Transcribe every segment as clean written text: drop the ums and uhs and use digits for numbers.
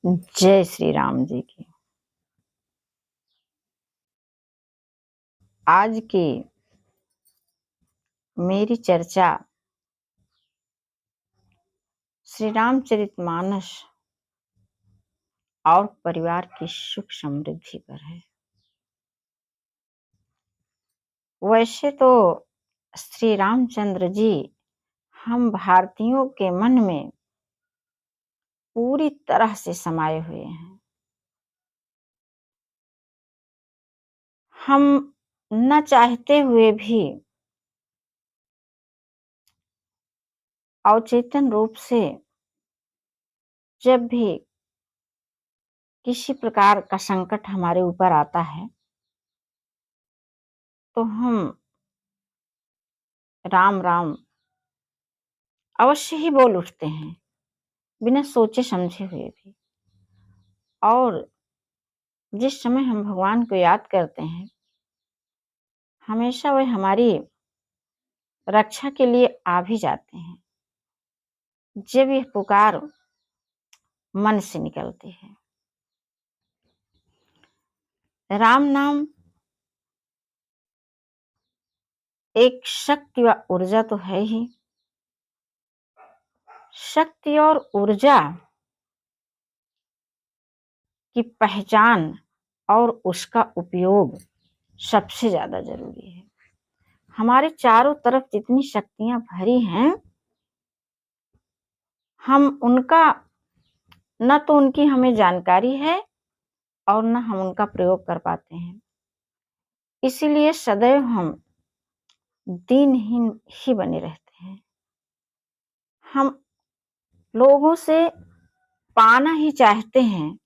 जय श्री राम जी की। आज की मेरी चर्चा श्री रामचरितमानस और परिवार की सुख समृद्धि पर है। वैसे तो श्री रामचंद्र जी हम भारतीयों के मन में पूरी तरह से समाये हुए हैं। हम न चाहते हुए भी अवचेतन रूप से जब भी किसी प्रकार का संकट हमारे ऊपर आता है तो हम राम राम अवश्य ही बोल उठते हैं, बिना सोचे समझे हुए भी। और जिस समय हम भगवान को याद करते हैं, हमेशा वे हमारी रक्षा के लिए आ भी जाते हैं जब यह पुकार मन से निकलती है। राम नाम एक शक्ति व ऊर्जा तो है ही। शक्ति और ऊर्जा की पहचान और उसका उपयोग सबसे ज्यादा जरूरी है। हमारे चारों तरफ जितनी शक्तियां भरी हैं, हम उनका न तो उनकी हमें जानकारी है और न हम उनका प्रयोग कर पाते हैं। इसीलिए सदैव हम दीनहीन ही बने रहते हैं। हम लोगों से पाना ही चाहते हैं।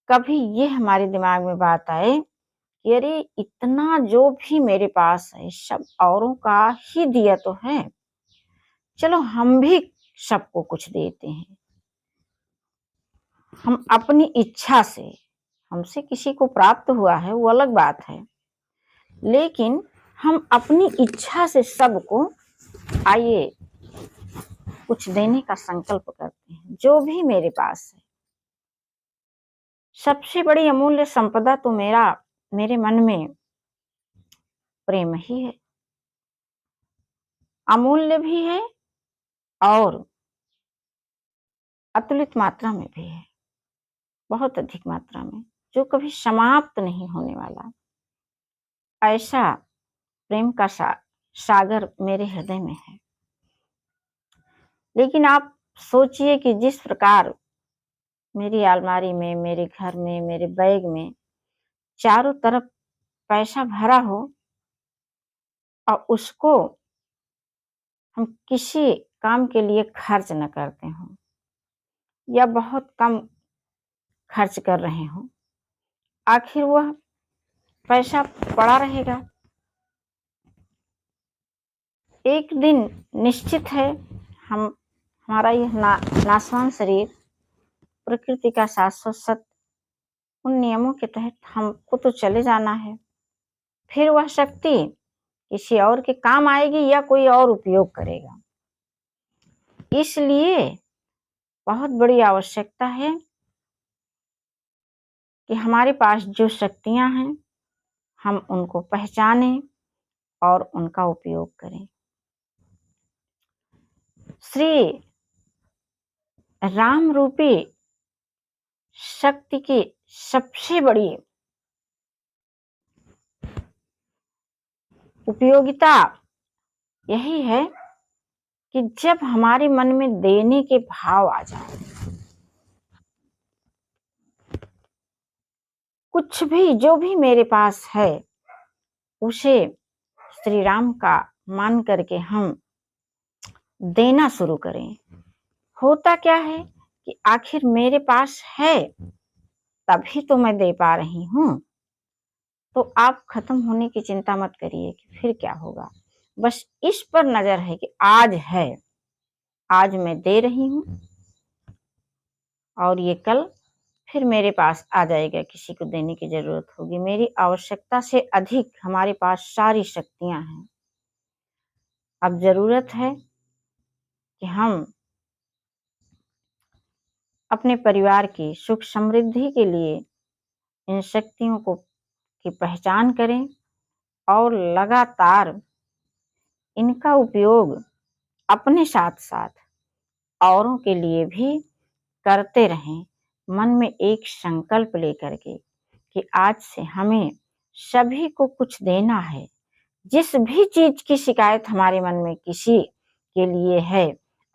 कभी ये हमारे दिमाग में बात आए कि अरे इतना जो भी मेरे पास है सब औरों का ही दिया तो है, चलो हम भी सबको कुछ देते हैं। हम अपनी इच्छा से, हमसे किसी को प्राप्त हुआ है वो अलग बात है, लेकिन हम अपनी इच्छा से सबको आइए कुछ देने का संकल्प करते हैं। जो भी मेरे पास है, सबसे बड़ी अमूल्य संपदा तो मेरे मन में प्रेम ही है। अमूल्य भी है और अतुलित मात्रा में भी है, बहुत अधिक मात्रा में, जो कभी समाप्त नहीं होने वाला। ऐसा प्रेम का सागर मेरे हृदय में है। लेकिन आप सोचिए कि जिस प्रकार मेरी अलमारी में, मेरे घर में, मेरे बैग में चारों तरफ पैसा भरा हो और उसको हम किसी काम के लिए खर्च न करते हों या बहुत कम खर्च कर रहे हों, आखिर वह पैसा पड़ा रहेगा। एक दिन निश्चित है हमारा यह नाशवान शरीर प्रकृति का शाश्वत सत्य, उन नियमों के तहत हमको तो चले जाना है। फिर वह शक्ति किसी और के काम आएगी या कोई और उपयोग करेगा। इसलिए बहुत बड़ी आवश्यकता है कि हमारे पास जो शक्तियां हैं हम उनको पहचानें और उनका उपयोग करें। श्री राम रूपी शक्ति की सबसे बड़ी उपयोगिता यही है कि जब हमारे मन में देने के भाव आ जाए, कुछ भी जो भी मेरे पास है उसे श्री राम का मान करके हम देना शुरू करें। होता क्या है कि आखिर मेरे पास है तभी तो मैं दे पा रही हूँ। तो आप खत्म होने की चिंता मत करिए कि फिर क्या होगा। बस इस पर नजर है कि आज है, आज मैं दे रही हूँ और ये कल फिर मेरे पास आ जाएगा, किसी को देने की जरूरत होगी। मेरी आवश्यकता से अधिक हमारे पास सारी शक्तियां हैं। अब जरूरत है कि हम अपने परिवार की सुख समृद्धि के लिए इन शक्तियों की पहचान करें और लगातार इनका उपयोग अपने साथ साथ औरों के लिए भी करते रहें, मन में एक संकल्प लेकर के कि आज से हमें सभी को कुछ देना है। जिस भी चीज की शिकायत हमारे मन में किसी के लिए है,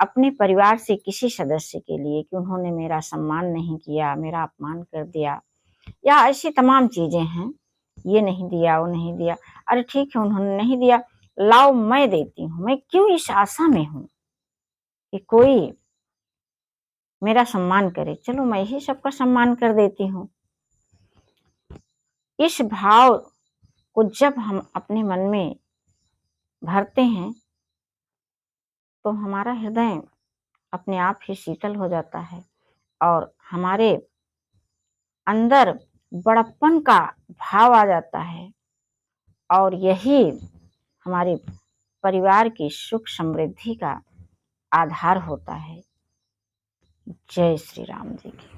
अपने परिवार से किसी सदस्य के लिए कि उन्होंने मेरा सम्मान नहीं किया, मेरा अपमान कर दिया, या ऐसी तमाम चीजें हैं, ये नहीं दिया, वो नहीं दिया, अरे ठीक है उन्होंने नहीं दिया, लाओ मैं देती हूँ। मैं क्यों इस आशा में हूँ कि कोई मेरा सम्मान करे, चलो मैं ही सबका सम्मान कर देती हूँ। इस भाव को जब हम अपने मन में भरते हैं तो हमारा हृदय अपने आप ही शीतल हो जाता है और हमारे अंदर बड़प्पन का भाव आ जाता है, और यही हमारे परिवार की सुख समृद्धि का आधार होता है। जय श्री राम जी की।